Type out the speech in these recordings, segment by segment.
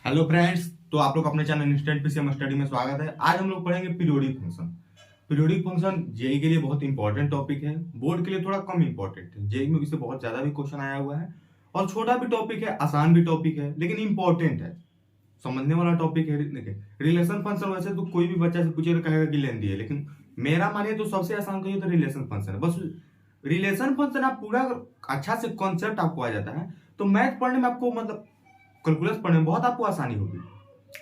Hello friends, तो आप लोग अपने चैनल इंस्टेंट पीसीएम स्टडी में स्वागत है। आज हम लोग पढ़ेंगे periodic function. Periodic function JEE के लिए बहुत इंपॉर्टेंट टॉपिक है, बोर्ड के लिए थोड़ा कम इंपॉर्टेंट है। जेई में इससे बहुत ज्यादा भी क्वेश्चन आया हुआ है और छोटा भी टॉपिक है, आसान भी टॉपिक है, लेकिन इंपॉर्टेंट है, समझने वाला टॉपिक है। देखिए, रिलेशन फंक्शन वैसे तो कोई भी बच्चा से पूछेगा कहेगा कि लेंदी है, लेकिन मेरा मानिए तो सबसे आसान कहिए तो रिलेशन फंक्शन है। बस रिलेशन फंक्शन आप पूरा अच्छा से कॉन्सेप्ट आपको आ जाता है तो मैथ पढ़ने में आपको मतलब कैलकुलस पढ़ने में बहुत आपको आसानी होगी।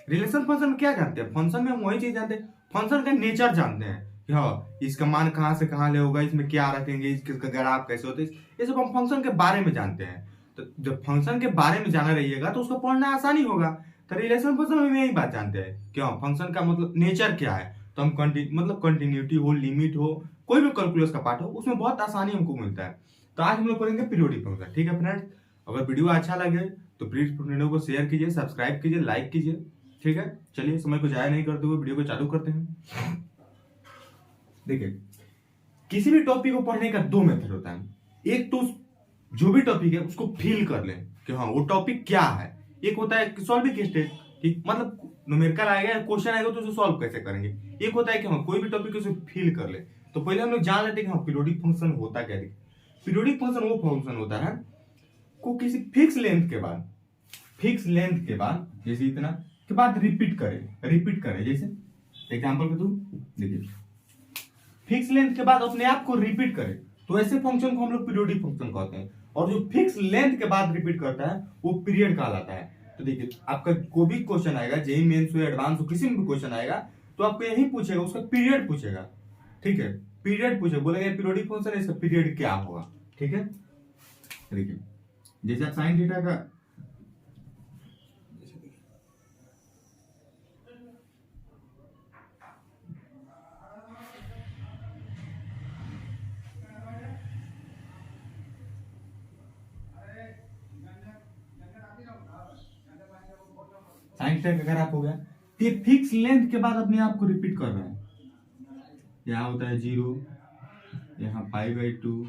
रिलेशन फंक्शन में क्या जानते हैं? फंक्शन में हम वही चीज जानते हैं, फंक्शन का नेचर जानते हैं कि हाँ इसका मान कहाँ से कहाँ ले होगा, इसमें क्या रखेंगे, इसका ग्राफ कैसे होता है, ये सब हम फंक्शन के बारे में जानते हैं। तो जब फंक्शन के बारे में जाना रहिएगा तो उसको पढ़ना आसानी होगा। तो रिलेशन फंक्शन में यही बात जानते हैं कि हाँ फंक्शन का मतलब नेचर क्या है। तो हम मतलब कंटिन्यूटी हो, लिमिट हो, कोई भी कैलकुलस का पार्ट हो, उसमें बहुत आसानी हमको मिलता है। तो आज हम लोग पढ़ेंगे पीरियोडिक फंक्शन। ठीक है फ्रेंड्स, अगर वीडियो अच्छा लगे तो प्लीज वीडियो को शेयर कीजिए, सब्सक्राइब कीजिए, लाइक कीजिए। ठीक है, चलिए समय को जाया नहीं करते हुए वीडियो को चालू करते हैं। देखिए, किसी भी टॉपिक को पढ़ने का दो मेथड होता है। एक तो जो भी टॉपिक है उसको फील कर लें कि हाँ वो टॉपिक क्या है। एक होता है सॉल्विंग स्टेज, कि मतलब न्यूमेरिकल आएगा, क्वेश्चन आएगा तो उसे सॉल्व कैसे करेंगे। एक होता है कि हाँ कोई भी टॉपिक उसे फील कर ले। तो पहले हम लोग जान लेते हैं कि हाँ पीरियोडिक फंक्शन होता क्या है। पीरियोडिक फंक्शन वो फंक्शन होता है को किसी फिक्स लेंथ के बाद जैसे इतना के बाद रिपीट करें जैसे एग्जांपल के थ्रू देखिए, फिक्स लेंथ के बाद अपने आप को रिपीट करे तो ऐसे फंक्शन को हम लोग पीरियोडिक फंक्शन कहते हैं। और जो फिक्स लेंथ के बाद रिपीट करता है वो पीरियड कहलाता है। तो देखिए, आपका कोई भी क्वेश्चन आएगा, जेईई मेंस हो, एडवांस हो, किसी में भी क्वेश्चन आएगा तो आपको यही पूछेगा, उसका पीरियड पूछेगा। ठीक है, पीरियड पूछेगा, बोलेगा पीरियोडिक फंक्शन है, इसका पीरियड क्या होगा। ठीक है, देखिए जैसे आप साइन थीटा का साइन थीटा का ग्राफ हो गया, तो ये फिक्स लेंथ के बाद अपने आप को रिपीट कर रहा है। यहाँ होता है 0, यहाँ π/2,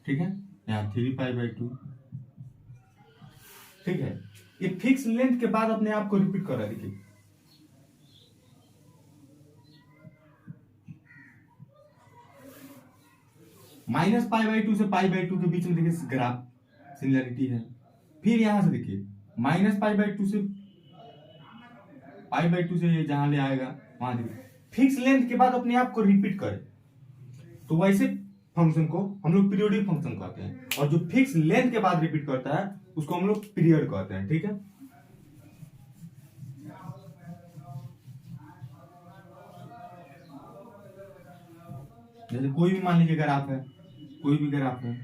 ठीक है, यहाँ 3π/2। ठीक है, ये फिक्स लेंथ के बाद अपने आप को रिपीट कर रहा है। देखिए -π/2 से π/2 के बीच में देखिए ग्राफ सिमिलरिटी है। फिर यहां से देखिए -π/2 से π/2 से जहां ले आएगा वहां देखिए फिक्स लेंथ के बाद अपने आप को रिपीट करे तो वैसे फंक्शन को हम लोग पीरियोडिक फंक्शन कहते हैं। और जो फिक्स लेंथ के बाद रिपीट करता है उसको हम लोग पीरियड कहते हैं। ठीक है, जैसे कोई भी मान लीजिए ग्राफ है, कोई भी ग्राफ है,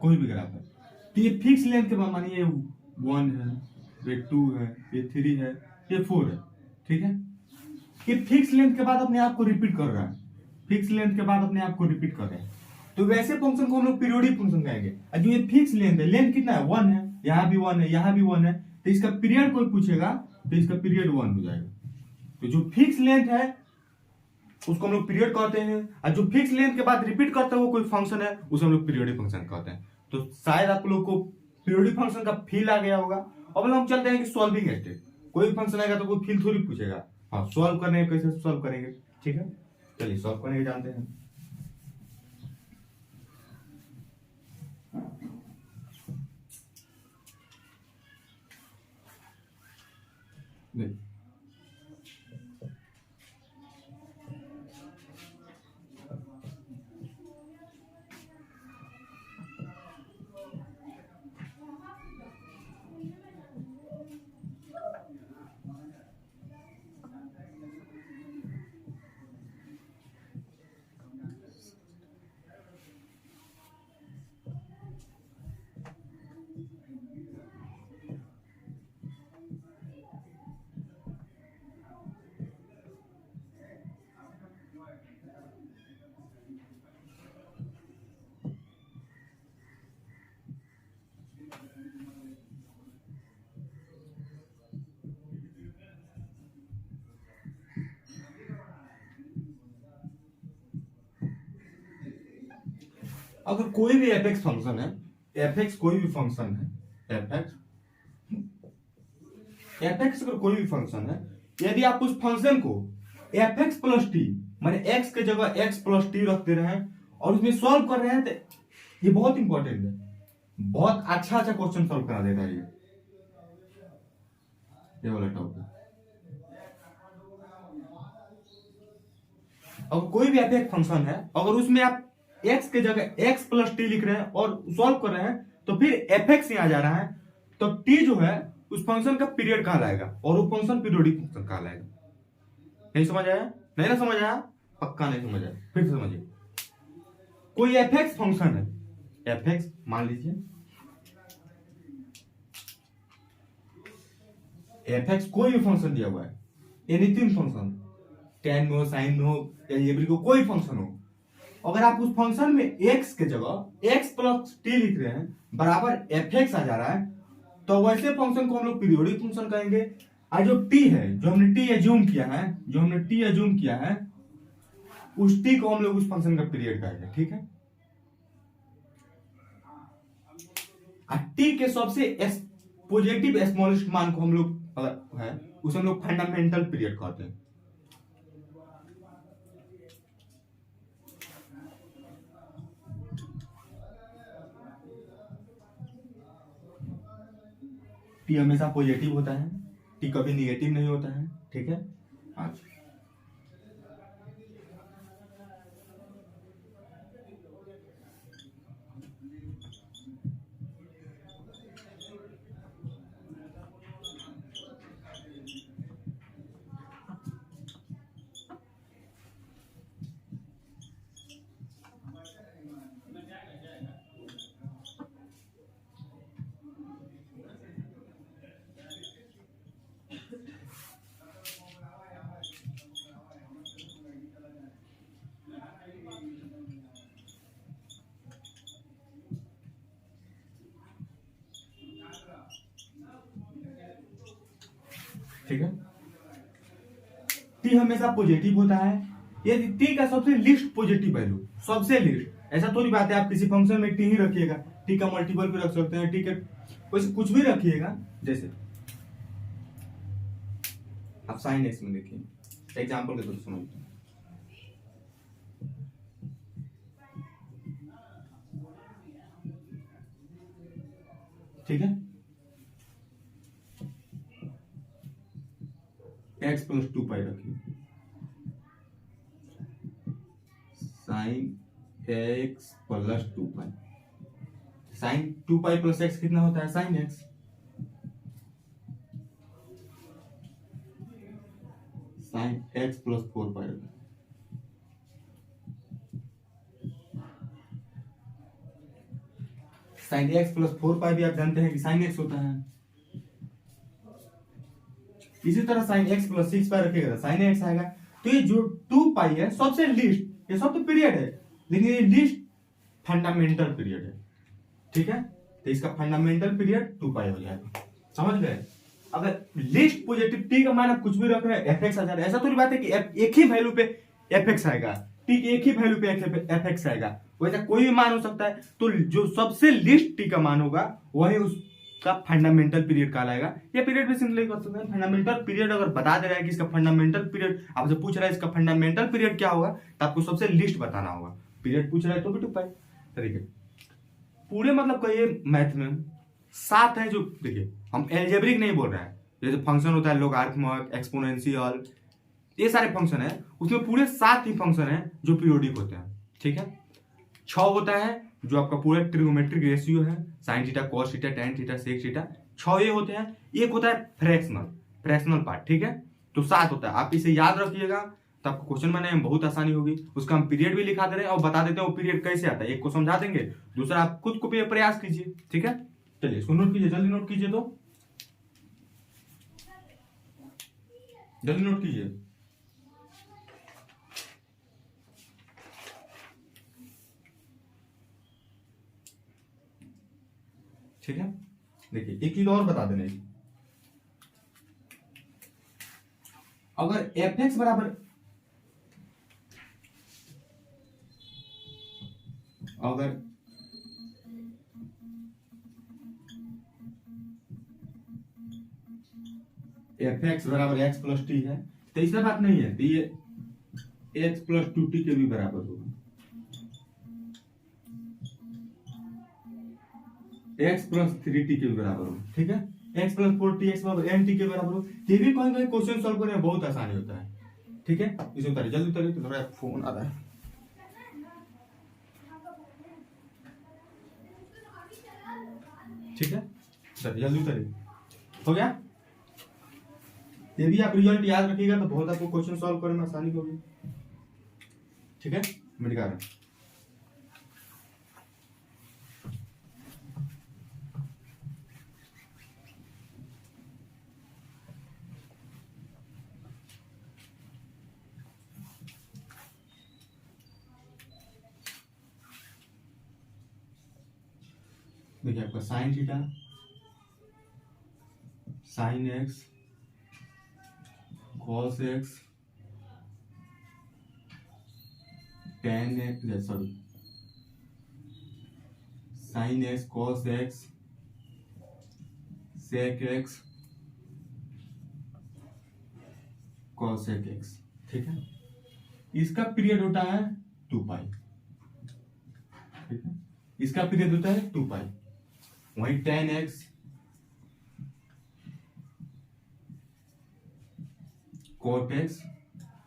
कोई भी ग्राफ है, तो ये फिक्स लेंथ के बाद मानिए 1 है, ये 2 है, ये 3 है, ये 4 है। ठीक है, ये फिक्स लेंथ के बाद अपने आप को रिपीट कर रहा है, फिक्स लेंथ के बाद अपने आप को रिपीट कर रहे हैं। तो वैसे फंक्शन को हम लोग पीरियोडिक फंक्शन कहेंगे। और जो ये फिक्स लेंथ है, लेंथ कितना है 1 है, यहाँ भी 1 है, यहाँ भी 1 है, तो इसका पीरियड कोई पूछेगा तो इसका पीरियड 1 हो जाएगा। तो जो फिक्स लेंथ है उसको हम लोग पीरियड कहते हैं, और जो फिक्स लेंथ के बाद रिपीट करता है वो कोई फंक्शन है, उसे हम लोग पीरियोडिक फंक्शन कहते हैं। तो शायद आप लोग को पीरियोडिक फंक्शन का फील आ गया होगा। अब हम चलते हैं कि सॉल्विंग स्टेट। कोई फंक्शन आएगा तो कोई फील थोड़ी पूछेगा, हाँ सॉल्व करने कैसे सॉल्व करेंगे। ठीक है, चलिए सॉल्व करने के जानते हैं। देखिए, अगर कोई भी एफ फंक्शन है, एफ कोई भी फंक्शन है, एफ अगर कोई भी फंक्शन है, यदि आप उस फंक्शन को एफ एक्स प्लस टी माने एक्स के जगह एक्स प्लस टी रख दे रहे हैं और उसमें सॉल्व कर रहे हैं, तो ये बहुत इंपॉर्टेंट है, बहुत अच्छा क्वेश्चन सॉल्व करा देता है ये वाला टॉपिक। अगर कोई भी एफ फंक्शन है, अगर उसमें आप x के जगह x प्लस टी लिख रहे हैं और सॉल्व कर रहे हैं, तो फिर एफ एक्स यहां जा रहा है, तो t जो है उस फंक्शन का पीरियड कहलाएगा और वो फंक्शन पीरियोडिक फंक्शन कहलाएगा। नहीं समझ आया? नहीं ना समझ आया? पक्का नहीं समझ आया, फिर से समझिए। कोई एफ एक्स फंक्शन है, एफ एक्स मान लीजिए, एफ एक्स कोई भी फंक्शन दिया हुआ है, एनीथिंग फंक्शन, टेन में हो, साइन में हो, एलजेब्रिक हो, कोई फंक्शन हो, अगर आप उस फंक्शन में x के जगह x प्लस टी लिख रहे हैं बराबर एफ एक्स आ जा रहा है, तो वैसे फंक्शन को हम लोग पीरियोडिक फंक्शन कहेंगे। और जो t है, जो हमने t एज्यूम किया है, उस t को हम लोग उस फंक्शन का पीरियड कहेंगे। ठीक है, t के सबसे पॉजिटिव स्मॉलेस्ट मान को हम लोग अगर है उसे हम लोग फंडामेंटल पीरियड कहते हैं। टी हमेशा पॉजिटिव होता है, टी कभी निगेटिव नहीं होता है। ठीक है, अच्छा ठीक है, टी हमेशा पॉजिटिव होता है। यदि टी का सबसे लिस्ट पॉजिटिव वैल्यू, सबसे लिस्ट, ऐसा थोड़ी बात है आप किसी फंक्शन में टी ही रखिएगा, टी का मल्टीपल भी रख सकते हैं, टी के वैसे कुछ भी रखिएगा। जैसे आप साइन एक्स में देखिए, एग्जांपल के तौर पर समझते हैं। ठीक है, एक्स प्लस टू पाई रखिए, sine x plus two pi, sine two pi plus x कितना होता है? Sine x. Sine x plus four pi रखिए, sine x plus four pi भी आप जानते हैं कि साइन एक्स होता है। इसी तरह sign x plus six pi रखिएगा साइन एक्स आएगा। तो ये जो टू पाई है सबसे लिस्ट, ये सब तो पीरियड है, लेकिन ये लिस्ट फंडामेंटल पीरियड है। ठीक है, तो इसका फंडामेंटल पीरियड टू पाई हो जाएगा। समझ गए? अगर लिस्ट पॉजिटिव टी का मान आप कुछ भी रख रहे हैं, एफ एक्स आ जा रहा है, ऐसा थोड़ी बात है कि एक ही वैल्यू पे एफ एक्स आएगा, टी के एक ही वैल्यू पे एफ एक्स आएगा, वैसा कोई भी मान हो सकता है। तो जो सबसे लिस्ट टी का मान होगा वही उसका फंडामेंटल पीरियड कहलाएगा। ये पीरियड भी सिंपली कर सकते हैं। फंडामेंटल पीरियड अगर बता दे रहा है कि इसका फंडामेंटल पीरियड, आपसे पूछ रहा है इसका फंडामेंटल पीरियड क्या होगा, तो आपको सबसे लिस्ट बताना होगा। पीरियड पूछ रहा है तो भी टू पाई तरीके पूरे, मतलब कहिए मैथ में 7 है जो, देखिए हम एल्जेब्रिक नहीं बोल रहे हैं, जैसे फंक्शन होता है लोगारिथमिक, एक्सपोनेंशियल, ये सारे फंक्शन है, उसमें पूरे 7 ही फंक्शन है जो पीरियोडिक होते हैं। ठीक है, 6 होता है जो आपका पूरा ट्रिगोमेट्रिक रेशियो है, sine theta, cos theta, tan theta, sec theta, 6 ये होते हैं। एक होता है फ्रैक्शनल पार्ट। ठीक है, तो 7 होता है। आप इसे याद रखिएगा तो आपको क्वेश्चन बनाने में बहुत आसानी होगी। उसका हम पीरियड भी लिखा दे रहे हैं और बता देते हैं वो पीरियड कैसे आता है। एक को समझा देंगे, दूसरा आप खुद को प्रयास कीजिए। ठीक है, चलिए इसको नोट कीजिए, जल्दी नोट कीजिए, तो जल्दी नोट कीजिए। ठीक है, देखिए एक चीज और बता देने, अगर एफ एक्स बराबर, अगर एफ एक्स बराबर एक्स प्लस टी है, तो ऐसा बात नहीं है, तो ये एक्स प्लस टू टी के भी बराबर होगा, एक्स प्लस थ्री टी के भी बराबर हो, ठीक है, x plus four T x बराबर एन टी के बराबर हो। ये भी कहीं कहीं क्वेश्चन सॉल्व करने में बहुत आसानी होता है, ठीक है। इसे उतारिए, जल्दी उतारिए, तो थोड़ा फोन आ रहा है। ठीक है, जल्दी उतारिए, हो गया। ये भी आप रिजल्ट याद रखिएगा तो बहुत आपको क्वेश्चन सॉल्व करने में आसानी होगी, ठीक है। मैं दिखा रहा हूं, देखिए आपका sine theta, sine x, cos x, tan x, sorry sine x, cos x, sec x, cosec x, ठीक है। इसका पीरियड होता है 2 पाई, ठीक है, इसका पीरियड होता है 2 पाई। वही टेन एक्स, कोट एक्स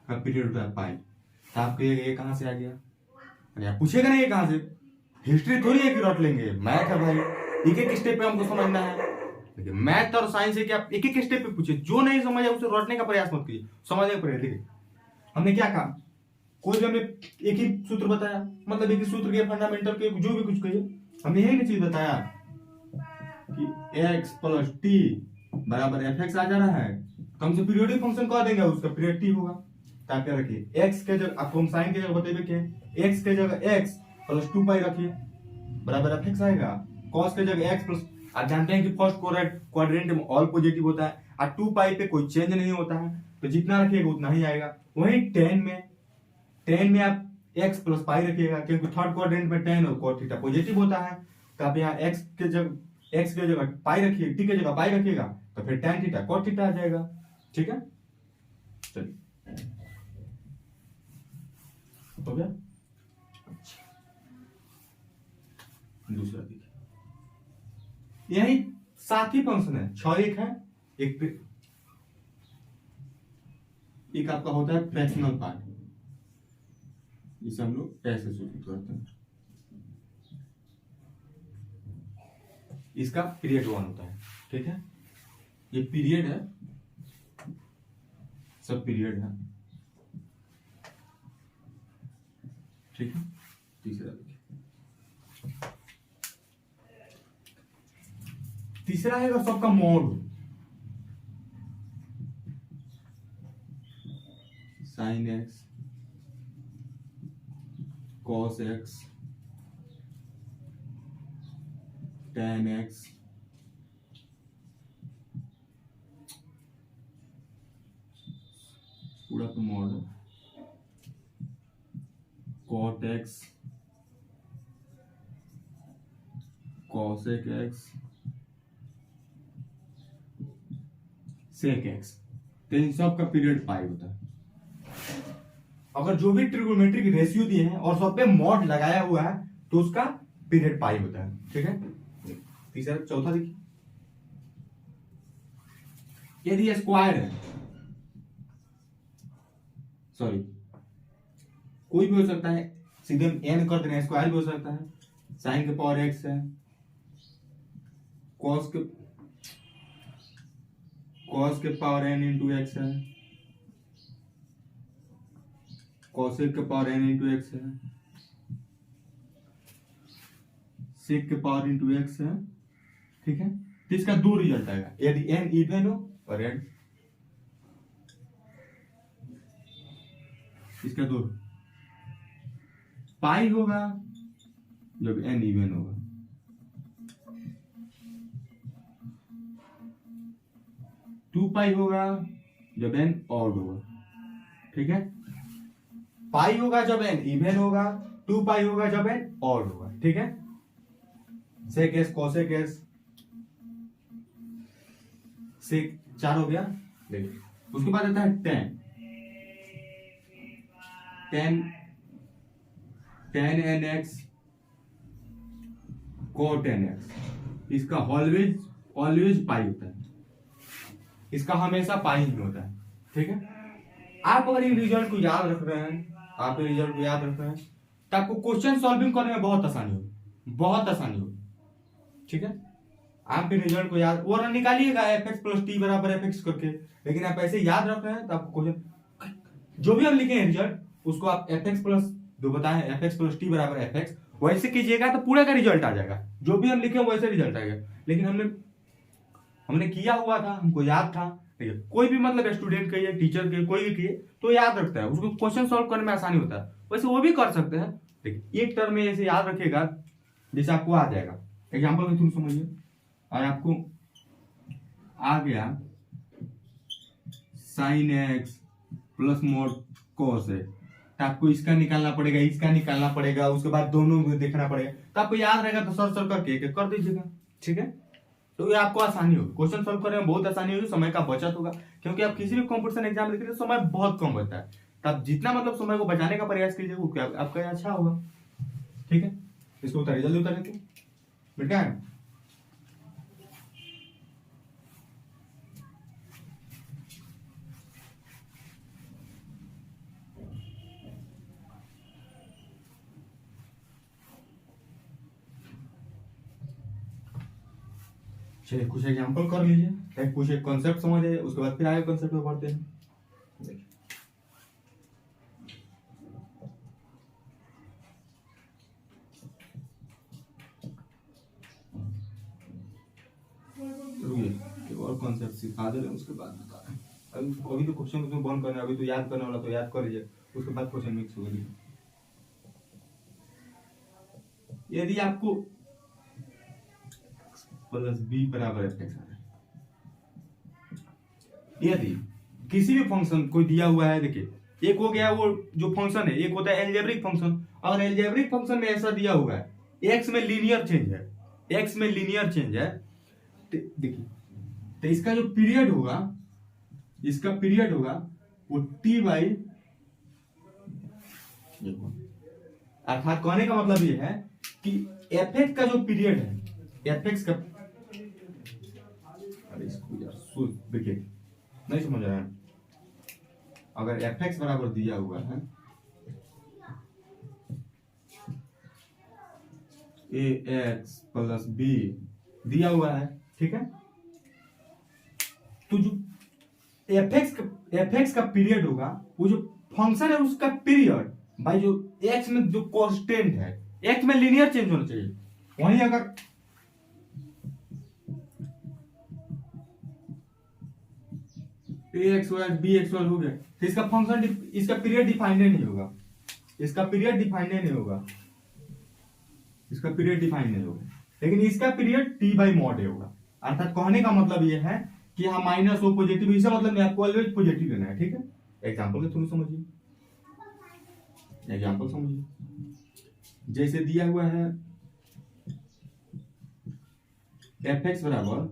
का पीरियड होता है पाई। तो आप कहिएगा ये कहां से आ गया, अरे आप पूछेगा ना ये कहां से, हिस्ट्री थोड़ी है कि रट लेंगे, मैथ है भाई, एक एक स्टेप पे हमको समझना है। देखिए मैथ और साइंस है कि आप एक एक स्टेप पे पूछे, जो नहीं समझ उसे रटने का प्रयास मत कीजिए, समझने का प्रयास। देखिए हमने क्या कहा, कोई भी हमने एक ही सूत्र बताया, मतलब एक ही सूत्र के फंडामेंटल के जो भी कुछ कहिए, हमने यही ना चीज बताया कि x प्लस टी बराबर एफ एक्स आ जा रहा है, तो हमसे पीरियोडिक फंक्शन कह देंगे, उसका पीरियड टी होगा। ताकि रखिए x के जगह, आपको हम साइन के जगह बताइए कि x के जगह x प्लस 2 पाई रखिए बराबर एफ एक्स आएगा, cos के जगह x प्लस, आप जानते हैं कि फर्स्ट क्वाड्रेंट में ऑल पॉजिटिव होता है और 2 पाई पे कोई चेंज नहीं होता है, तो जितना रखिएगा उतना ही आएगा। वही टेन में आप x प्लस पाई रखिएगा, क्योंकि थर्ड क्वाड्रेंट में टेन और cos थीटा पॉजिटिव होता है, तो आप यहाँ x के जगह पाई रखिए, t के जगह पाई रखिएगा, तो फिर tan थीटा cos थीटा आ जाएगा, ठीक है। चलिए हो गया। दूसरा देखिए, यही साथ ही फंक्शन है, 6 एक है, एक आपका होता है फ्रैक्शनल पार्ट, जिसे हम लोग ऐसे सूचित करते हैं, इसका पीरियड 1 होता है, ठीक है। ये पीरियड है, सब पीरियड है, ठीक है। तीसरा है सबका mod, sine x, cos x, tan x, पूरा तो मोड है, cot x, cosec x, sec x, तो इन सब का पीरियड पाई होता है। अगर जो भी ट्रिगोनोमेट्रिक रेशियो दिए हैं और सब पे मॉड लगाया हुआ है तो उसका पीरियड पाई होता है, ठीक है। तीसरा, चौथा देखिए, यदि स्क्वायर है, सॉरी कोई भी हो सकता है, सीधे एन कर देना, स्क्वायर भी हो सकता है, साइन के पावर एक्स है, कॉस के पावर एन इंटू एक्स है, कॉसेक के पावर एन इंटू एक्स है, सेक के पावर इंटू एक्स है, ठीक है। तो इसका 2 रिजल्ट आएगा, यदि एन इवन हो और एन, इसका 2 पाई होगा जब एन इवन होगा, 2 पाई होगा जब एन ऑड होगा, ठीक है। पाई होगा जब एन इवन होगा, 2 पाई होगा जब एन ऑड होगा, ठीक है। Sec s, cosec s, sec 4 हो गया, देखिए उसके बाद आता है tan n x cot n x, इसका ऑलवेज पाई होता है, इसका हमेशा पाई ही होता है। ठीक है, आप अगर इन रिजल्ट को याद रख रहे हैं, आप ये रिजल्ट को याद रख रहे हैं तो आपको क्वेश्चन सॉल्विंग करने में बहुत आसानी होगी। ठीक है, आप इन रिजल्ट को याद और निकालिएगा एफ एक्स प्लस टी बराबर एफ एक्स करके, लेकिन आप ऐसे याद रख रहे हैं तो आपको क्वेश्चन जो भी हम लिखे हैं रिजल्ट उसको आप एफ एक्स प्लस जो बताए एफ एक्स प्लस टी बराबर एफ एक्स वैसे कीजिएगा तो पूरा का रिजल्ट आ जाएगा, जो भी हम लिखे वैसे रिजल्ट आएगा। लेकिन हमने किया हुआ था, हमको याद था। ठीक है, कोई भी मतलब स्टूडेंट के या टीचर के कोई भी किए तो याद रखता है, उसको क्वेश्चन सॉल्व करने में आसानी होता है, वैसे वो भी कर सकते हैं। देखिए एक टर्म में ऐसे याद रखेगा जैसे आपको आ जाएगा। एग्जाम्पल में तुम समझिए, और आपको आ गया साइन एक्स प्लस मोड कोस है, तो आपको इसका निकालना पड़ेगा, उसके बाद दोनों में देखना पड़ेगा, तो आपको याद रहेगा तो सर करके एक कर दीजिएगा। ठीक है, तो ये आपको आसानी होगी, क्वेश्चन सॉल्व करने में बहुत आसानी होगी, समय का बचत होगा, क्योंकि आप किसी भी कॉम्पिटिशन एग्जाम लिख रहे हैं समय बहुत कम बचता है, तो आप जितना मतलब समय को बचाने का प्रयास कीजिए वो आपका अच्छा होगा। ठीक है, इसको उतारिए, जल्दी उतारिए बेटा। चलिए कुछ एग्जांपल कर लीजिए, कुछ एक कॉन्सेप्ट समझ आए, उसके बाद फिर आगे कॉन्सेप्ट में पढ़ते हैं। और कॉन्सेप्ट सिखा दे रहे हैं उसके बाद बता रहे हैं। अभी तो क्वेश्चन को बंद करना, अभी तो याद करने वाला, तो याद कर लीजिए, उसके बाद क्वेश्चन मिक्स हो गई। यदि आपको प्लस बी बराबर एफ एक्स आ रहा है, यदि किसी भी फंक्शन कोई दिया हुआ है, देखिए एक हो गया वो जो फंक्शन है, एक होता है एल्जेब्रिक फंक्शन। अगर एल्जेब्रिक फंक्शन में ऐसा दिया हुआ है एक्स में लीनियर चेंज है, देखिए तो इसका जो पीरियड होगा वो टी बाई, अर्थात कहने का मतलब ये है कि एफ एक्स का जो पीरियड है, एफ एक्स का, अरे इसको यार देखिए नहीं समझ रहा है, अगर एफ एक्स बराबर दिया हुआ है ए एक्स प्लस बी दिया हुआ है, ठीक है, तो जो एफ एक्स का पीरियड होगा, वो जो फंक्शन है उसका पीरियड भाई जो एक्स में जो कांस्टेंट है, एक्स में लीनियर चेंज होना चाहिए। वहीं अगर A x y B x y हो गया तो इसका फंक्शन, इसका पीरियड डिफाइंड नहीं होगा, लेकिन इसका पीरियड टी बाई मॉड होगा। अर्थात कहने का मतलब यह है कि हाँ माइनस हो पॉजिटिव, इसका मतलब मैं आपको ऑलवेज पॉजिटिव लेना है। ठीक है, एग्जांपल के थ्रू समझिए, जैसे दिया हुआ है एफ एक्स बराबर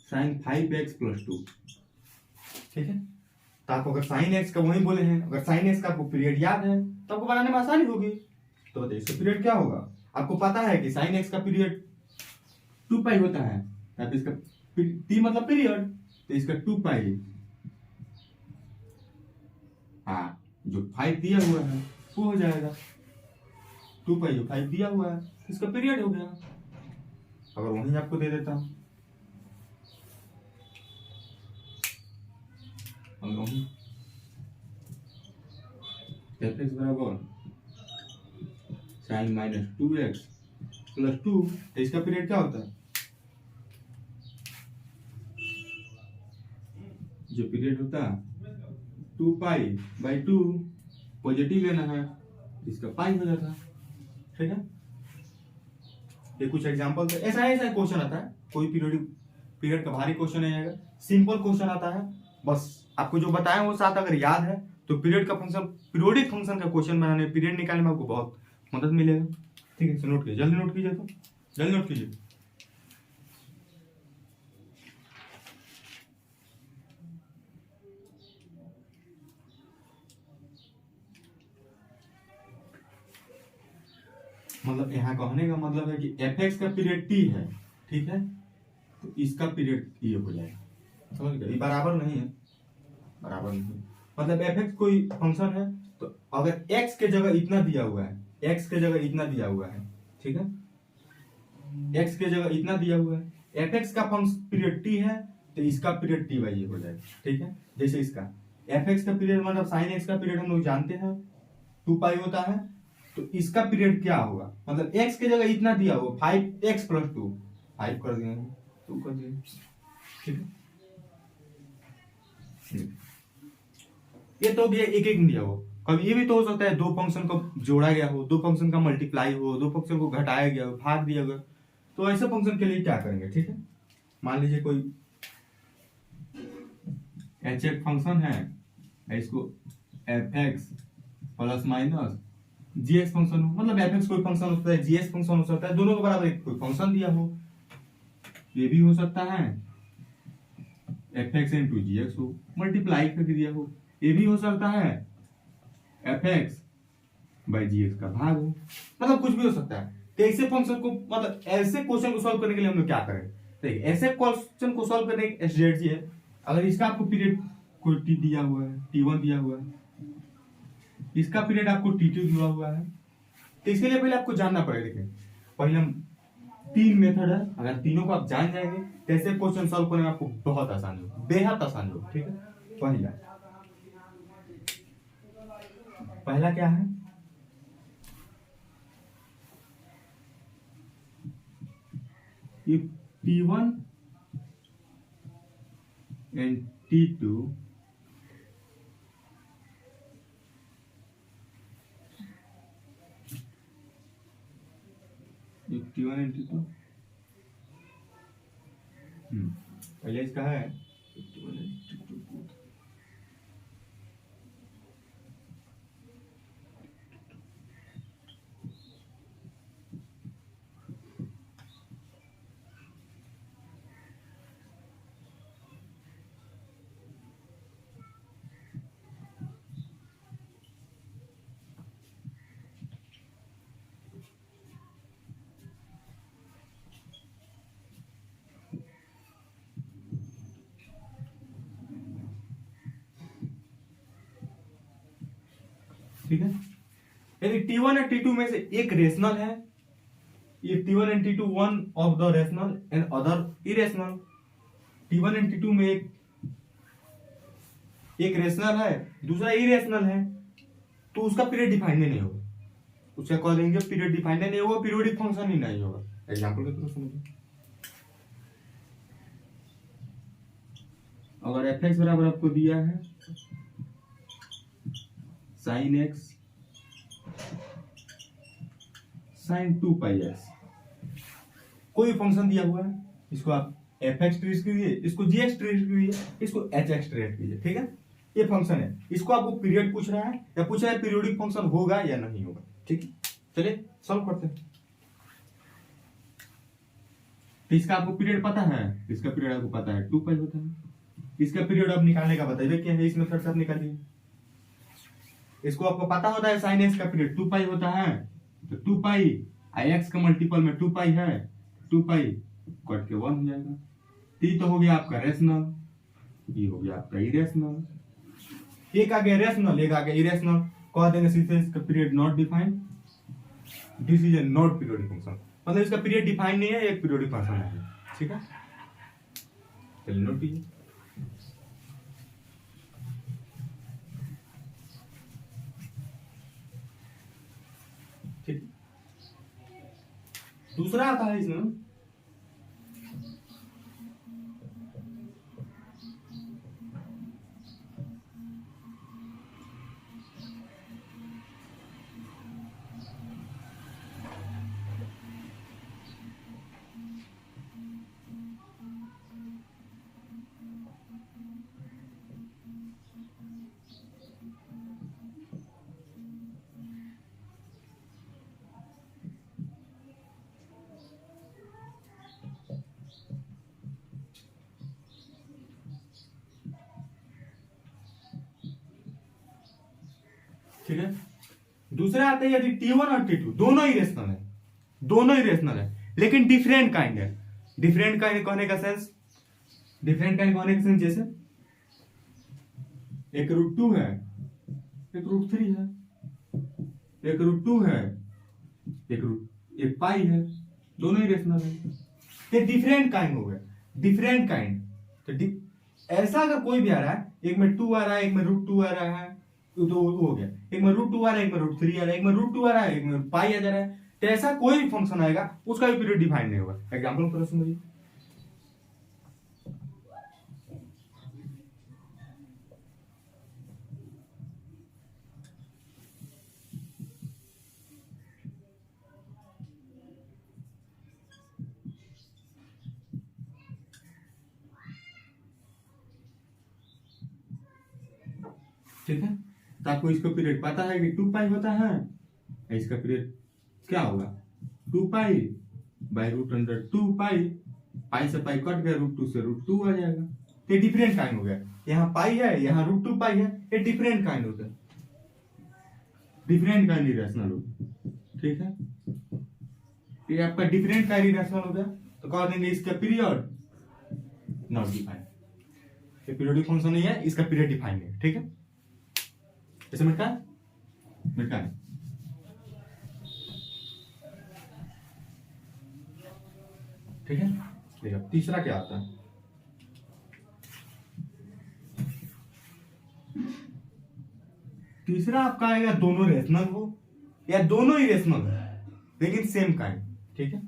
साइन 5x प्लस 2। ठीक है, तो आपको अगर साइन एक्स का वही बोले हैं, अगर साइन एक्स का आपको पीरियड याद है तो आपको बनाने में आसानी होगी। तो बताइए इसका पीरियड क्या होगा, आपको पता है कि साइन एक्स का पीरियड 2 पाई होता है, अब इसका टी मतलब पीरियड, तो इसका 2 पाई, हाँ जो 5 दिया हुआ है वो हो जाएगा 2 पाई, जो 5 दिया हुआ है इसका पीरियड हो गया। अगर वही आपको दे देता एफ एक्स बराबर साइन माइनस 2x प्लस 2, तो इसका पीरियड क्या होता है, जो पीरियड होता है 2 पाई बाई 2, पॉजिटिव लेना है, इसका पाई हो जाता है। ठीक है, ये कुछ एग्जांपल है, ऐसा क्वेश्चन आता है, कोई पीरियड का भारी क्वेश्चन नहीं आएगा, सिंपल क्वेश्चन आता है। बस आपको जो बताया वो साथ अगर याद है तो पीरियड का फंक्शन, पीरियोडिक फंक्शन का क्वेश्चन बनाने, पीरियड निकालने में आपको बहुत मदद मिलेगा। ठीक है, नोट कीजिए, जल्दी नोट कीजिए, तो जल्दी नोट कीजिए। मतलब यहाँ कहने का मतलब है कि एफ एक्स का पीरियड टी है, ठीक है, तो इसका पीरियड ये हो जाएगा। समझ गए? ये बराबर नहीं है, बराबर नहीं। मतलब एफ एक्स कोई फंक्शन है, तो अगर एक्स के जगह इतना दिया हुआ है, एक्स के जगह इतना दिया हुआ है, ठीक है, एक्स के जगह इतना दिया हुआ है, एफ एक्स का फंक्शन पीरियड टी है, तो इसका पीरियड टी बाई ये हो जाएगा, ठीक है। जैसे इसका एफ एक्स का पीरियड मतलब साइन एक्स का पीरियड हम लोग जानते हैं 2 पाई होता है, तो इसका पीरियड क्या होगा, मतलब एक्स के जगह इतना दिया हुआ 5x प्लस 2, 5 कर दिए 2 कर दिए, ठीक है। ये तो दिया एक एक दिया हो, कभी ये भी तो हो सकता है दो फंक्शन को जोड़ा गया हो, दो फंक्शन का मल्टीप्लाई हो, दो फंक्शन को घटाया गया हो, भाग दिया गया, तो ऐसे फंक्शन के लिए क्या करेंगे, ठीक है। मान लीजिए कोई एच एक फंक्शन है, इसको एफ एक्स प्लस माइनस जी एक्स फंक्शन हो, मतलब एफ एक्स कोई फंक्शन हो सकता है, जी एक्स फंक्शन हो सकता है, दोनों के बराबर एक कोई फंक्शन दिया हो, ये भी हो सकता है f x into g x हो, मल्टीप्लाई करके दिया हो, ये भी हो सकता है f x by g x का भाग हो, मतलब कुछ भी हो सकता है। तो ऐसे फंक्शन को, मतलब ऐसे क्वेश्चन को सॉल्व करने के लिए हम लोग क्या करें, देखिए ऐसे क्वेश्चन को सॉल्व करने की स्ट्रेटजी है, अगर इसका आपको पीरियड कोई टी दिया हुआ है, t1 दिया हुआ है, इसका पीरियड आपको t2 दिया हुआ है, तो इसके लिए पहले आपको जानना पड़ेगा। देखिए पहले हम 3 मेथड है, अगर तीनों को आप जान जाएंगे तो ऐसे क्वेश्चन सॉल्व करने में आपको बहुत आसानी होगी, बेहद आसानी होगी, ठीक है। पहला क्या है, if t1 and t2 if t1 and t2 पहले इसका है t1 and t2 ठीक है। यदि t1 और t2 में से एक रेशनल है, ये t1 and t2 one of the rational and other irrational, t1 and t2 में एक रेशनल है, दूसरा इरेशनल है, तो उसका पीरियड डिफाइंड नहीं होगा, उसके अकॉर्डिंग पीरियड डिफाइंड नहीं होगा, पीरियोडिक फंक्शन ही नहीं होगा। एग्जांपल के थ्रू समझिए, अगर एफ एक्स बराबर आपको दिया है साइन एक्स साइन 2 पाई एक्स, कोई फंक्शन दिया हुआ है, इसको आप एफ एक्स ट्रीट कीजिए, इसको जी एक्स ट्रीट कीजिए, इसको एच एक्स ट्रीट कीजिए, ठीक है। ये फंक्शन है, इसको आपको पीरियड पूछ रहा है या पूछ रहा है पीरियोडिक फंक्शन होगा या नहीं होगा, ठीक है। चलिए सॉल्व करते हैं। तो इसका आपको पीरियड पता है, इसका पीरियड आपको पता है 2 पाई होता है, इसका पीरियड अब निकालने का बताइए क्या है, इस मेथड से आप निकालिए। इसको आपको पता होता है साइन एक्स का पीरियड 2 पाई होता है, तो 2 पाई आई एक्स का मल्टीपल में 2 पाई है, 2 पाई कट के 1 हो जाएगा। टी तो हो गया आपका रेशनल, ये हो गया आपका इरेशनल, एक आ गया रेशनल, एक आ गया इरेशनल, कह देंगे सीधे इसका period not defined, this is a not periodic function, मतलब इसका पीरियड डिफाइंड नहीं है, एक पीरियोडिक फंक्शन है, ठीक है। चलिए नोट कीजिए। ठीक, दूसरा आता है इसमें ठीक है। दूसरा आता है यदि T1 और T2 दोनों ही रेशनल है, दोनों ही रेशनल है लेकिन डिफरेंट काइंड है। डिफरेंट काइंड कहने का सेंस, डिफरेंट काइंड कहने का सेंस जैसे एक रूट 2 है, एक रूट 3 है, एक रूट 2 है, एक पाई है, दोनों ही रेशनल है। ये डिफरेंट काइंड हो गया, डिफरेंट काइंड। तो ऐसा अगर कोई भी आ रहा है, एक में 2 आ रहा है, एक में रूट 2 आ रहा है, तो हो गया, एक में रूट 2 आ रहा है, एक में रूट 3 आ रहा है, एक में रूट 2 आ रहा है, एक में पाई आ जा रहा है, तो ऐसा कोई भी फंक्शन आएगा उसका भी पीरियड डिफाइन नहीं होगा। एग्जाम्पल करो समझिए, ठीक है। तो आपको इसका पीरियड पता है कि 2 पाई होता है, इसका पीरियड क्या होगा 2 पाई बाई रूट अंडर 2 पाई, पाई से पाई कट गया, रूट 2 से रूट 2 आ जाएगा। ये डिफरेंट काइंड हो गया, यहाँ पाई है, यहाँ रूट 2 पाई है, ये डिफरेंट काइंड होता है, डिफरेंट काइंड इरेशनल हो, ठीक है। ये आपका डिफरेंट काइंड इरेशनल हो गया, तो कह देंगे इसका पीरियड नॉट डिफाइंड, ये पीरियोडिक फंक्शन नहीं है, इसका पीरियड डिफाइंड है, ठीक है। इसे मिटा है, ठीक है। देखिए तीसरा क्या आता है, तीसरा आपका आएगा दोनों रेशनल हो या दोनों ही रेशनल हो लेकिन सेम काइंड, ठीक है।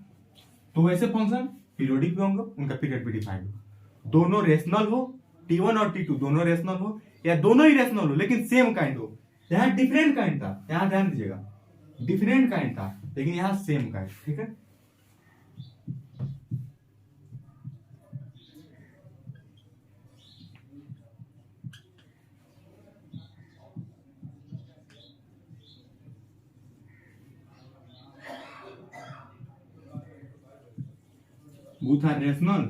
तो वैसे फंक्शन पीरियोडिक भी होंगे, उनका पीरियड भी डिफाइंड हो। दोनों रेशनल हो, T1 और T2 दोनों रेशनल हो या दोनों ही रेशनल हो लेकिन सेम काइंड हो। यहाँ डिफरेंट काइंड था, यहाँ ध्यान दीजिएगा, डिफरेंट काइंड था लेकिन यहाँ सेम काइंड, ठीक है। both are rational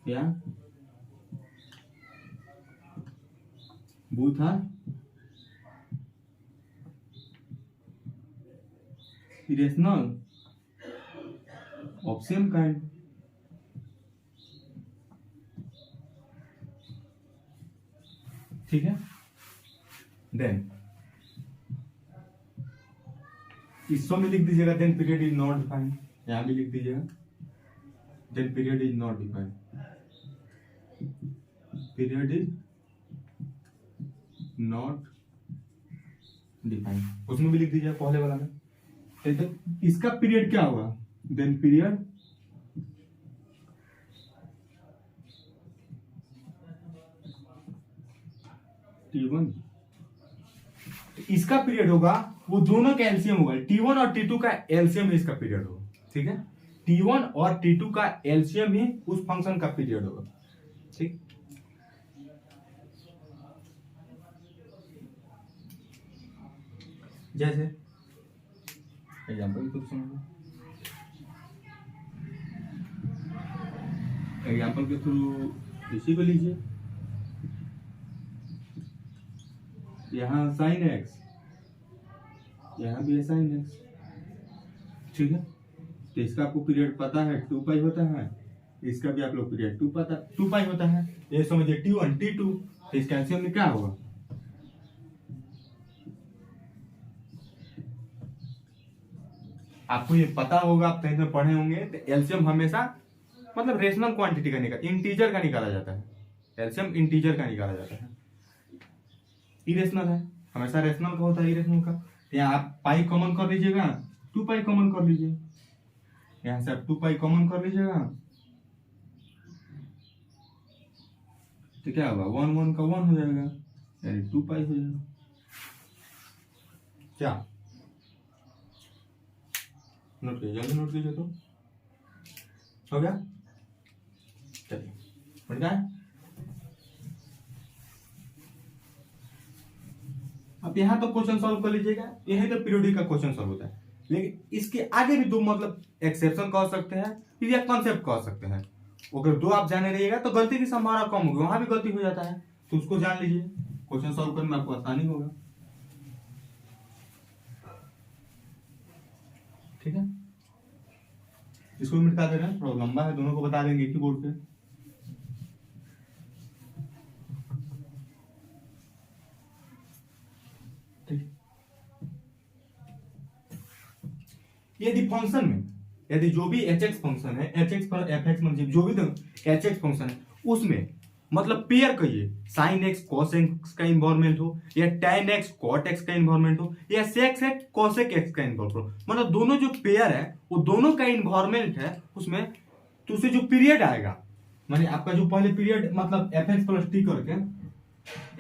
या both are irrational of same kind, ठीक है। देन इसको में लिख दीजिएगा then period is not defined, यहां भी लिख दीजिएगा then period is not defined, period is not defined, उसमें भी लिख दीजिएगा पहले वाला में। तो इसका पीरियड क्या होगा, देन पीरियड T1, इसका पीरियड होगा वो दोनों का एलसीएम होगा, T1 और T2 का एलसीएम इसका पीरियड होगा, ठीक है। T1 और T2 का एलसीएम ही उस फंक्शन का पीरियड होगा, ठीक। जैसे एग्जांपल कुछ समझो, एग्जांपल के थ्रू इसी को लीजिए, यहाँ साइन एक्स, यहाँ भी है साइन एक्स, ठीक है। तो इसका आपको पीरियड पता है 2 पाई होता है, इसका भी आप लोग पीरियड 2 पाई होता है। ये समझिए T1 T2, तो इसका एलसीएम में क्या होगा, आपको ये पता होगा, आप कहीं पढ़े होंगे, तो एलसीएम हमेशा मतलब रेशनल क्वांटिटी का निकाला, इंटीजर का निकाला जाता है, एलसीएम इंटीजर का निकाला जाता है। इरेशनल है, हमेशा रेशनल का होता है, इरेशनल का। यहाँ आप पाई कॉमन कर लीजिएगा, 2 पाई कॉमन कर लीजिए, यहाँ से आप 2 पाई कॉमन कर लीजिएगा, तो क्या होगा 1 1 का 1 हो जाएगा, यानी 2 पाई हो जाएगा। क्या नोट कीजिए, जल्दी नोट कीजिए, तो हो गया, चलिए बढ़ जाए। अब यहाँ तो क्वेश्चन सॉल्व कर लीजिएगा, यही तो पीरियोडिक का क्वेश्चन सॉल्व होता है, लेकिन इसके आगे भी दो मतलब एक्सेप्शन कह सकते हैं या कॉन्सेप्ट कह सकते हैं। अगर दो आप जाने रहिएगा तो गलती की संभावना कम होगी, वहां भी गलती हो जाता है, तो उसको जान लीजिए, क्वेश्चन सॉल्व करने में आपको आसानी होगा, ठीक। ठीक है, इसको भी मिटा दे रहे हैं, थोड़ा लंबा है, दोनों को बता देंगे एक ही बोर्ड पे। ठीक, यदि फंक्शन में यदि जो भी एच एक्स फंक्शन है, एच एक्स पर एफ एक्स मतलब जो भी एच एक्स फंक्शन है उसमें मतलब पेयर कहिए साइन एक्स कॉस एक्स का इन्वॉल्वमेंट हो, या tan एक्स कॉट एक्स का इन्वॉल्वमेंट हो, या सेक्स एक्स कॉसेक एक्स का इन्वॉल्वमेंट हो, मतलब दोनों जो पेयर है वो दोनों का इन्वॉल्वमेंट है उसमें, तो उससे जो पीरियड आएगा, माने आपका जो पहले पीरियड मतलब एफ एक्स प्लस टी करके,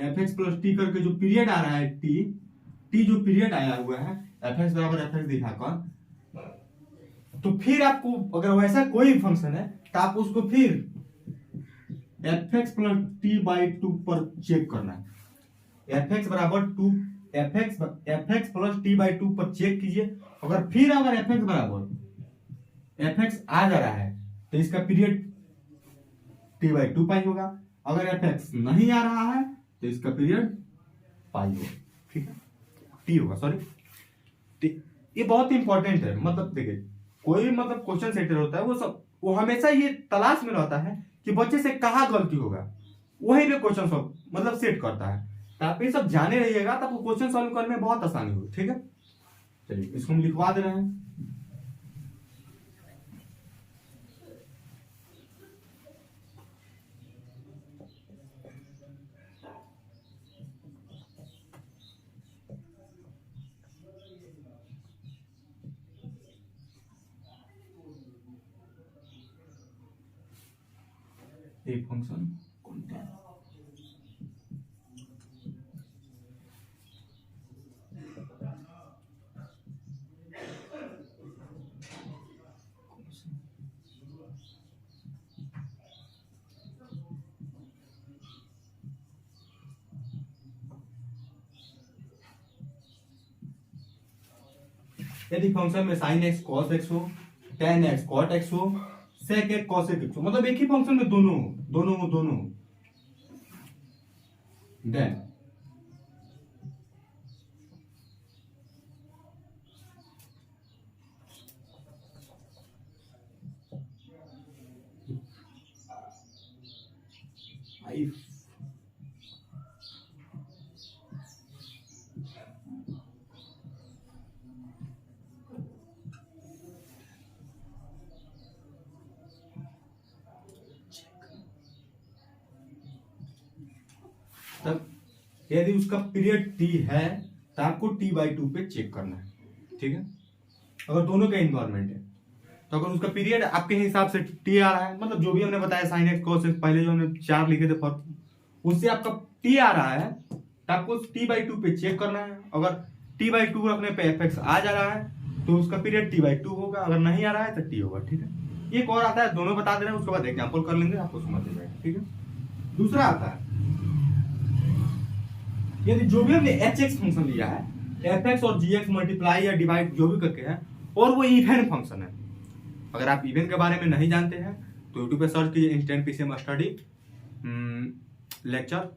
एफ एक्स प्लस टी करके जो पीरियड आ रहा है टी जो पीरियड आया हुआ है एफ एक्स बराबर एफ एक्स दिखाकर, तो फिर आपको अगर वैसा कोई फंक्शन है तो आप उसको फिर f x plus t by two पर चेक करना है। एफ एक्स बराबर two f x plus t by two पर चेक कीजिए, फिर अगर एफ एक्स बराबर एफ एक्स आ जा रहा है तो इसका period t by two pi होगा, अगर एफ एक्स नहीं आ रहा है तो इसका पीरियड पाई होगा, ठीक है, टी होगा, सॉरी। ये बहुत इंपॉर्टेंट है, मतलब देखिए कोई भी मतलब क्वेश्चन सेटर होता है वो हमेशा ये तलाश में रहता है कि बच्चे से कहाँ गलती होगा, वही पे क्वेश्चन सॉल्व मतलब सेट करता है। तो आप ये सब जाने रहिएगा तो आपको क्वेश्चन सॉल्व करने में बहुत आसानी होगी, ठीक है। चलिए इसको हम लिखवा दे रहे हैं। एक फंक्शन यदि फंक्शन में साइन एक्स कॉस एक्स हो, tan एक्स कॉट एक्स हो, sec एक्स cosec एक्स हो, मतलब एक ही फंक्शन में दोनों देन आई तब यदि उसका पीरियड टी है तो आपको टी बाई टू पे चेक करना है, ठीक है। अगर दोनों का इन्वॉल्वमेंट है तो अगर उसका पीरियड आपके हिसाब से टी आ रहा है, मतलब जो भी हमने बताया साइन एक्स कॉस एक्स पहले जो हमने 4 लिखे थे फर्क, उससे आपका टी आ रहा है तो आपको टी बाई टू पे चेक करना है। अगर टी बाई टू रखने पे एफ एक्स आ जा रहा है तो उसका पीरियड टी बाई टू होगा, अगर नहीं आ रहा है तो टी होगा, ठीक है। एक और आता है, दोनों बता दे रहे हैं, उसके बाद एग्जाम्पल कर लेंगे, आपको समझ आ जाएगा, ठीक है। दूसरा आता है यदि जो भी हमने एच एक्स फंक्शन लिया है, एफ एक्स और जी एक्स मल्टीप्लाई या डिवाइड जो भी करके है, और वो इवन फंक्शन है। अगर आप इवन के बारे में नहीं जानते हैं तो यूट्यूब पे सर्च कीजिए instant PCM study lecture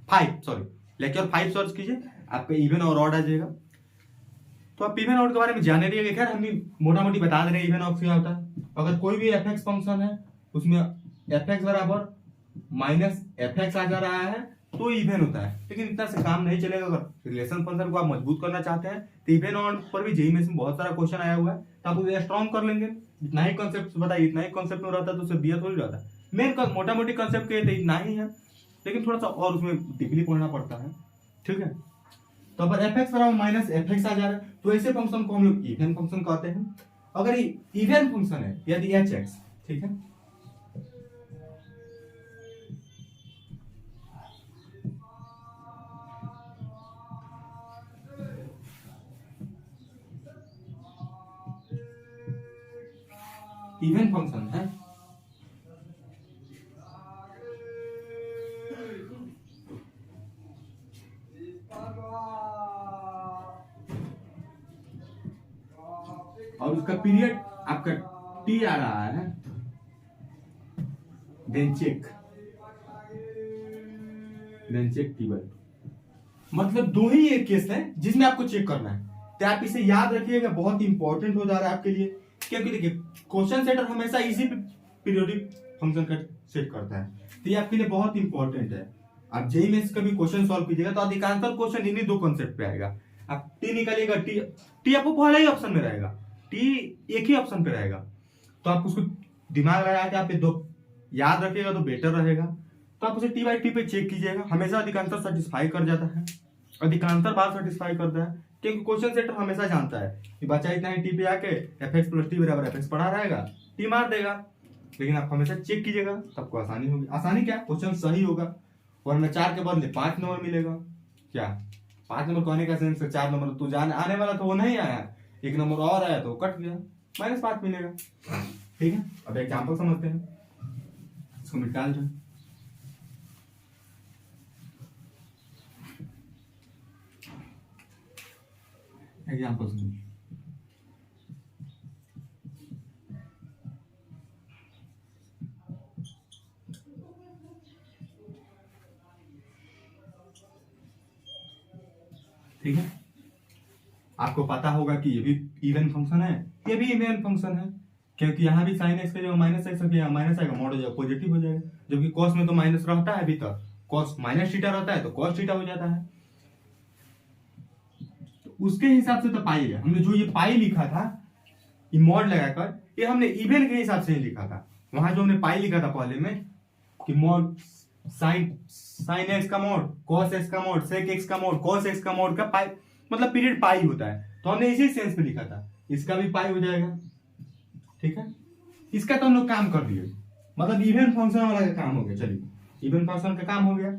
5 search कीजिए, आपका इवन और ऑड आ जाएगा। तो आप इवन ऑड के बारे में जाने रहिएगा। खैर हम मोटा मोटी बता दे रहे हैं इवन ऑड क्या होता है। अगर कोई भी एफ एक्स फंक्शन है उसमें एफ एक्स बराबर माइनस एफ एक्स आ जा रहा है तो इवन होता है, लेकिन इतना से काम नहीं चलेगा। अगर रिलेशन फंक्शन को आप मजबूत करना चाहते हैं तो इवन ऑड पर भी जेई में बहुत सारा क्वेश्चन आया हुआ है, तो आप उसे स्ट्रॉन्ग कर लेंगे। इतना ही कॉन्सेप्ट बताइए, इतना ही कॉन्सेप्ट में रहता है तो उसे दिया थोड़ी रहता है। मेन मोटा मोटी कॉन्सेप्ट के इतना ही है, लेकिन थोड़ा सा और उसमें डीपली पढ़ना पड़ता है, ठीक है। तो अगर एफ एक्स बराबर माइनस एफ एक्स आ जा रहा है तो ऐसे फंक्शन को हम लोग इवन फंक्शन कहते हैं। अगर ये इवन फंक्शन है यदि एच एक्स, ठीक है, इवन फंक्शन है और उसका पीरियड आपका टी आ रहा है, देन चेक टी बाई, मतलब दो ही एक केस है जिसमें आपको चेक करना है, तो आप इसे याद रखिएगा, बहुत इंपॉर्टेंट हो जा रहा है आपके लिए। क्योंकि देखिए क्वेश्चन सेटर हमेशा इसी पीरियोडिक फंक्शन का सेट करता है, तो ये आपके लिए बहुत इंपॉर्टेंट है। आप जेई में कभी क्वेश्चन सॉल्व कीजिएगा तो अधिकांशतः क्वेश्चन इन्हीं दो कॉन्सेप्ट पे आएगा। आप टी निकालिएगा, टी टी आपको पहला ही ऑप्शन में रहेगा, टी एक ही ऑप्शन पे रहेगा, तो आप उसको दिमाग लगा के आप ये दो याद रखिएगा तो बेटर रहेगा। तो आप उसे टी बाई टी पे चेक कीजिएगा, हमेशा अधिकांशतः सेटिस्फाई कर जाता है, अधिकांशतः बार सेटिस्फाई करता है, क्योंकि क्वेश्चन सेटर हमेशा जानता है कि बच्चा इतना ही टी पे आके एफ एक्स प्लस टी बराबर एफ एक्स पढ़ा रहेगा, टी मार देगा। लेकिन आप हमेशा चेक कीजिएगा, सबको आसानी होगी। आसानी क्या, क्वेश्चन सही होगा, वरना 4 के बदले 5 नंबर मिलेगा। क्या 5 नंबर कहने का सेंस, 4 नंबर तो जाने आने वाला तो वो नहीं आया, 1 नंबर और आया तो कट गया, -5 मिलेगा। ठीक है, अब एग्जाम्पल समझते हैं, इसको निकाल दो। एग्जाम्पल सुनिए, ठीक है। आपको पता होगा कि ये भी इवन फंक्शन है, ये भी इवन फंक्शन है, क्योंकि यहाँ भी साइन एक्स का जगह माइनस एक्स का माइनस आएगा, मॉड हो जाएगा पॉजिटिव हो जाएगा, जबकि कॉस में तो माइनस रहता है, अभी तक कॉस माइनस थीटा रहता है तो कॉस थीटा हो जाता है। तो उसके हिसाब से तो पाई है, हमने जो ये पाई लिखा था ये मॉड लगाकर, ये हमने इवन के हिसाब से ही लिखा था। वहां जो हमने पाई लिखा था पहले में कि मॉड साइन एक्स का मॉड, कॉस एक्स का मॉड, सेक एक्स का मॉड, कॉस एक्स का मॉड का पाई मतलब पीरियड पाई होता है, तो हमने इसी सेंस में लिखा था, इसका भी पाई हो जाएगा। ठीक है, इसका तो हम लोग काम कर दिए, मतलब इवन फंक्शन वाला का काम हो गया। चलिए इवन फंक्शन का काम हो गया,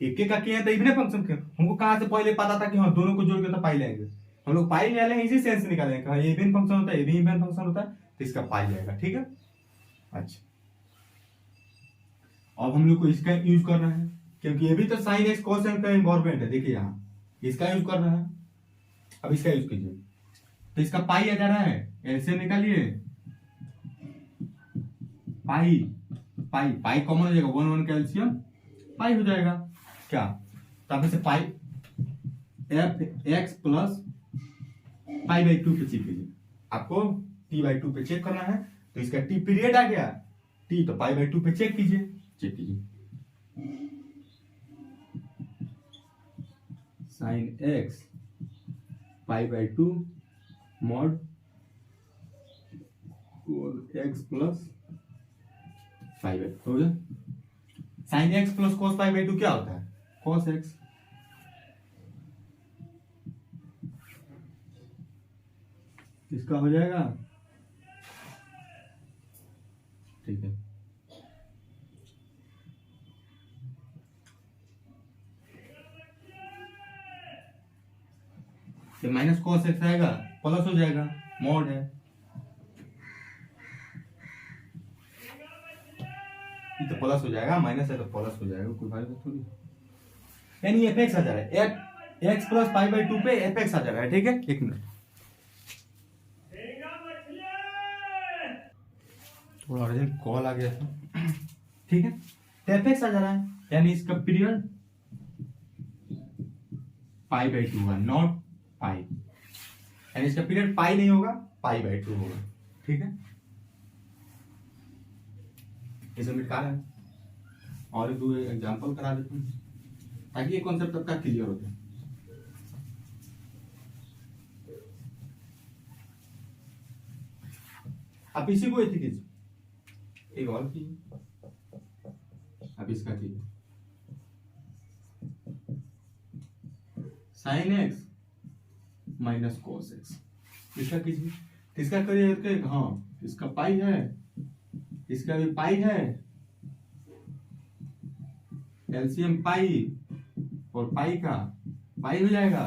एक एक का किया तो इवन फंक्शन का हमको कहां से पहले पता था कि हाँ दोनों को जोड़ के तो पाई लेंगे, हम लोग पाई निकालेंगे इसी सेंस से निकालेंगे, हाँ ये इवन फंक्शन होता है, ये भी इवन फंक्शन होता है, तो इसका पाई जाएगा। ठीक है, अच्छा अब हम लोग को इसका यूज करना है, क्योंकि ये भी तो साइन एक्स कॉस एक्स का इन्वॉल्वमेंट है। देखिए यहाँ इसका यूज करना है, अब इसका यूज कीजिए, तो इसका पाई आ जा रहा है, ऐसे निकालिए, पाई पाई पाई कॉमन हो जाएगा, 1 1 का एलसीएम पाई हो जाएगा। क्या, तो आप इसे pi f x plus pi by 2 पे चेक कीजिए, आपको टी बाई 2 पे चेक करना है, तो इसका टी पीरियड आ गया, टी तो पाई बाई 2 पे चेक कीजिए, चेक कीजिए, sine x pi by 2 mod x plus pi by हो गया। Sign x plus cos pi by 2 क्या होता है, कॉस एक्स, इसका हो जाएगा। ठीक है, ये माइनस कॉस एक्स आएगा, प्लस हो जाएगा, मॉड है, ये तो प्लस हो जाएगा, माइनस है तो प्लस हो जाएगा, कोई बात थोड़ी, यानी एफ एक्स आ जा रहा है, एक्स प्लस पाई बाई 2 पे एफ एक्स आ जा रहा है। ठीक है, एक मिनट, थोड़ा अर्जेंट कॉल आ गया था। ठीक है, तो एफ एक्स आ जा रहा है, यानी इसका पीरियड पाई बाई 2 है, नॉट पाई, यानी इसका पीरियड पाई नहीं होगा, पाई बाई 2 होगा। ठीक है, इसे मिटा रहे हैं और दो एग्जांपल करा देते हैं ताकि ये कॉन्सेप्ट आपका क्लियर हो जाए। आप इसी को ऐसे कीजिए, एक और कीजिए, अब इसका कीजिए, sine x minus cos x, इसका कीजिए, इसका करिए, हाँ इसका पाई है, इसका भी पाई है, एलसीएम पाई और पाई का पाई हो जाएगा,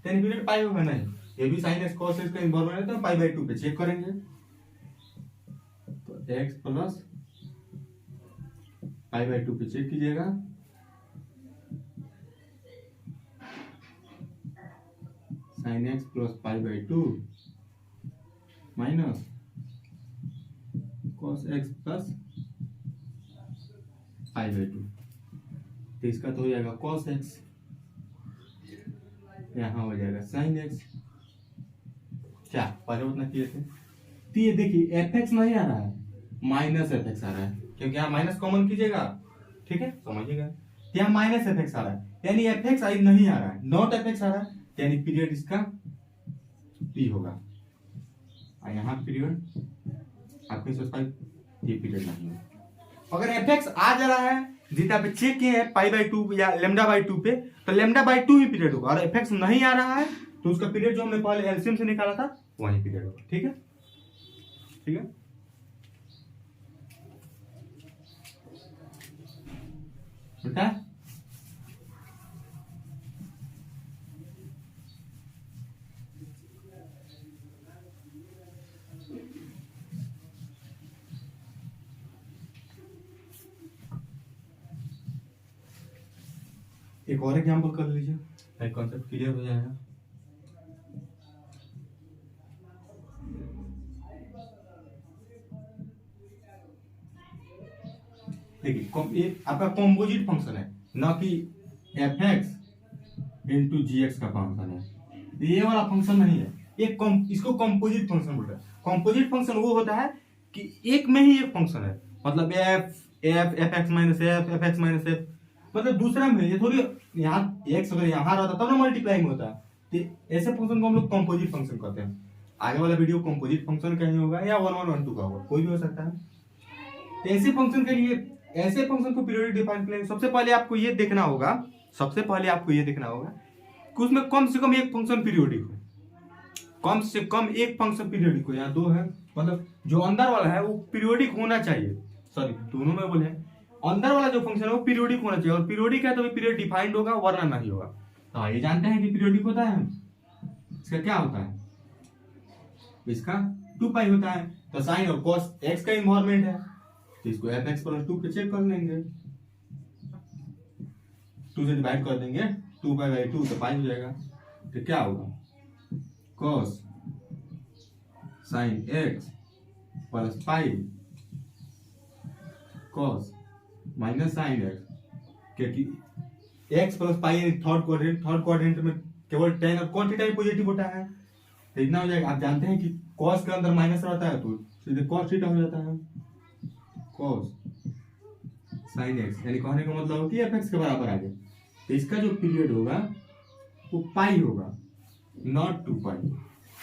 टेन पीरियड पाई होगा नहीं, ये भी साइन एक्स कॉस एक्स का इन्वॉल्वमेंट है तो पाई बाई 2 पे चेक करेंगे, तो एक्स प्लस पाई बाई 2 पे चेक कीजिएगा, sign x plus pi by 2 minus cos x plus pi by 2, तो इसका तो हो जाएगा कॉस एक्स, यहाँ हो जाएगा साइन एक्स। क्या पहले उतना किए थे, तो ये देखिए एफ एक्स नहीं आ रहा है, माइनस एफ एक्स आ रहा है, क्योंकि यहाँ माइनस कॉमन कीजिएगा, ठीक है, समझिएगा। यहाँ माइनस एफ एक्स आ रहा है, यानी एफ एक्स आई नहीं आ रहा है, नॉट एफ एक्स आ रहा है, यानी पीरियड इसका टी होगा। और यहाँ पीरियड आपके ये पीरियड नहीं है। अगर एफ एक्स आ जा रहा है, जितना पे चेक किए हैं पाई बाई 2 या लेमडा बाई 2 पे, तो लेमडा बाई 2 ही पीरियड होगा। और एफ एक्स नहीं आ रहा है तो उसका पीरियड जो हमने पहले एलसीएम से निकाला था वही पीरियड होगा। ठीक है, ठीक है। बेटा एक और एग्जांपल कर लीजिए, एक कॉन्सेप्ट क्लियर हो जाएगा। देखिए आपका कॉम्पोजिट फंक्शन है, ना कि F x into g x का फंक्शन है। ये वाला फंक्शन नहीं है, इसको कॉम्पोजिट फंक्शन बोलते हैं। कॉम्पोजिट फंक्शन वो होता है कि एक में ही एक फंक्शन है, मतलब F x minus F x minus F, मतलब दूसरा में। ये थोड़ी यहाँ एक्स अगर यहाँ रहता तब ना मल्टीप्लाई में होता है, तो ऐसे फंक्शन को हम लोग कॉम्पोजिट फंक्शन कहते हैं। आगे वाला वीडियो कॉम्पोजिट फंक्शन का ही होगा या 1 1 1 2 का होगा, कोई भी हो सकता है। तो ऐसे फंक्शन के लिए, ऐसे फंक्शन को पीरियोडिक डिफाइन करने सबसे पहले आपको ये देखना होगा, कि उसमें कम से कम एक फंक्शन पीरियोडिक हो, कम से कम एक फंक्शन पीरियोडिक हो। यहाँ 2 है, मतलब जो अंदर वाला है वो पीरियोडिक होना चाहिए। सॉरी, दोनों में बोले अंदर वाला जो फंक्शन है वो पीरियोडिक होना चाहिए, और पीरियोडिक है तो पीरियड डिफाइंड होगा, वरना नहीं होगा। तो ये जानते हैं कि पीरियोडिक होता है, इसका क्या होता है, इसका 2 पाई होता है। तो साइन और कॉस एक्स का इन्वायरमेंट है, तो इसको एफ एक्स प्लस 2 पे चेक कर लेंगे, 2 से डिवाइड कर देंगे, 2 पाई बाई 2 तो पाई हो जाएगा। तो क्या होगा, cos sine x plus pi cos minus sine x, क्योंकि x plus pi third quadrant में केवल tan और cos थीटा ही पॉजिटिव होता है, तो इतना हो जाएगा। आप जानते हैं कि cos के अंदर माइनस रहता है तो सीधे cos थीटा हो जाता है, cos sin x, यानी कहने का मतलब होती है fx के बराबर आ गया। तो इसका जो पीरियड होगा वो पाई होगा, नॉट 2 पाई,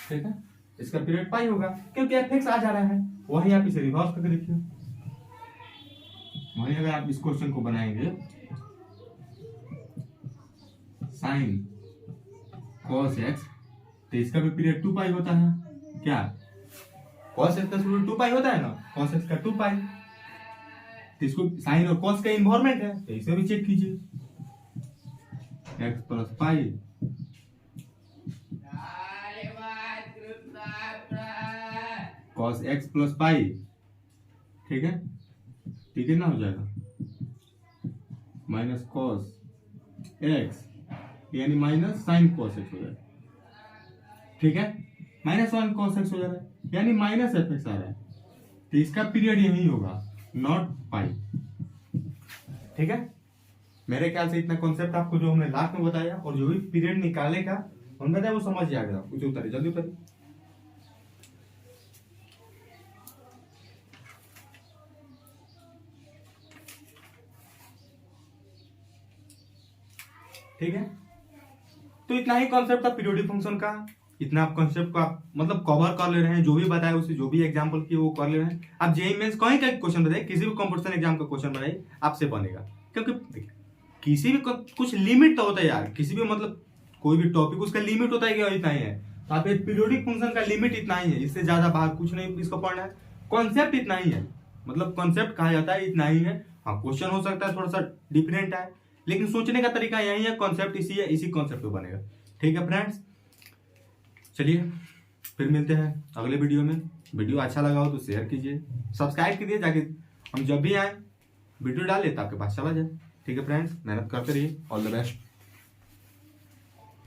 ठीक है। इसका पीरियड पाई होगा क्योंकि fx आ जा रहा है। वही आप इसे रिवर्स करके देखिए, वही अगर आप इस क्वेश्चन को बनाएंगे, साइन cos x, तो इसका भी पीरियड 2 पाई होता है। क्या cos x का 2 पाई होता है ना, cos x का 2 पाई, तो इसको साइन और cos का इन्वायरमेंट है, तो इसे भी चेक कीजिए, x plus pi cos x plus pi, ठीक है, ठीक है ना, हो जाएगा माइनस cos x, यानी माइनस साइन cos x हो जाएगा, ठीक है, माइनस साइन cos x हो जा रहा है, यानी माइनस एफ एक्स आ रहा है। तो इसका पीरियड यही होगा, नॉट पाई, ठीक है। मेरे ख्याल से इतना कॉन्सेप्ट आपको जो हमने लास्ट में बताया और जो भी पीरियड निकालने का हमने बताया वो समझ जाएगा। कुछ उतारे, जल्दी उतारे। ठीक है, तो इतना ही कॉन्सेप्ट था पीरियोडिक फंक्शन का। इतना आप कॉन्सेप्ट को आप मतलब कवर कर ले रहे हैं, जो भी बताया उसे, जो भी एग्जांपल किए वो कर ले रहे हैं। आप जेईई मेंस कहीं का क्वेश्चन बताइए, किसी भी कंपटीशन एग्जाम का क्वेश्चन बनाइए, आपसे बनेगा। क्योंकि देखिए किसी भी कुछ लिमिट तो होता है यार, किसी भी मतलब कोई भी टॉपिक उसका लिमिट होता है कि इतना ही है। तो आप पीरियोडिक फंक्शन का लिमिट इतना ही है, इससे ज्यादा बाहर कुछ नहीं इसको पढ़ना है। कॉन्सेप्ट इतना ही है, मतलब कॉन्सेप्ट कहा जाता है इतना ही है। हाँ, क्वेश्चन हो सकता है थोड़ा सा डिफरेंट है, लेकिन सोचने का तरीका यही है, कॉन्सेप्ट इसी है, इसी कॉन्सेप्ट पे बनेगा। ठीक है फ्रेंड्स, चलिए फिर मिलते हैं अगले वीडियो में। वीडियो अच्छा लगा हो तो शेयर कीजिए, सब्सक्राइब कीजिए, ताकि हम जब भी आए वीडियो डालें तो आपके पास चला जाए। ठीक है फ्रेंड्स, मेहनत करते रहिए। All the best.